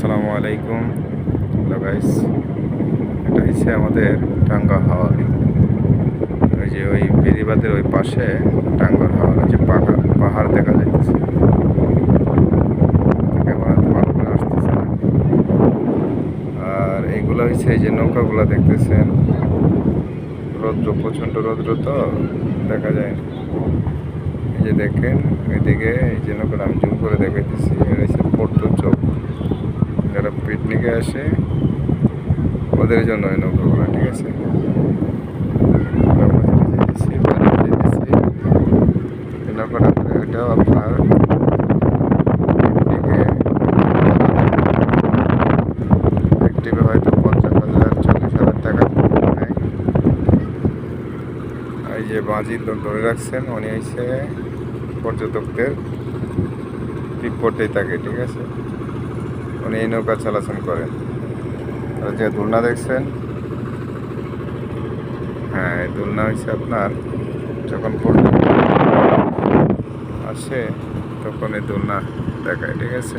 আসসালামু আলাইকুম। Hello guys, এটা হচ্ছে আমাদের টাঙ্গা হাওর। ওই যে ওই বেড়িবাঁধের ওই পাশে টাঙ্গার হাওর, ওই যে পাহাড় দেখা যাচ্ছে। ক্যামেরাতে ভালো করে আসতেছে না। আর এইগুলো হচ্ছে এই যে নৌকাগুলো দেখতেছেন, রৌদ্র, প্রচণ্ড রৌদ্র তো দেখা যায় না। এই যে দেখেন ওইদিকে এই যে নৌকাটা আমি জুম করে দেখাইতেছি, এটা হচ্ছে পর্তো চোখ। যারা পিকনিকে আসে ওদের জন্য ওই নৌকাগুলো, ঠিক আছে। নৌকাটা ওইটাও আপনার পিকনিকে হয়তো 50,000 40,000 টাকা নেয়। এই যে বাঁজি ধরে রাখছেন, উনি হচ্ছে পর্যটকদের পিক করতেই থাকে, ঠিক আছে। উনি এই নৌকা চলাচল করেন। আর যে দোলনা দেখছেন, হ্যাঁ এই দোলনা হচ্ছে আপনার যখন পর্যটক আসে তখন এই দোলনা দেখায়, ঠিক আছে।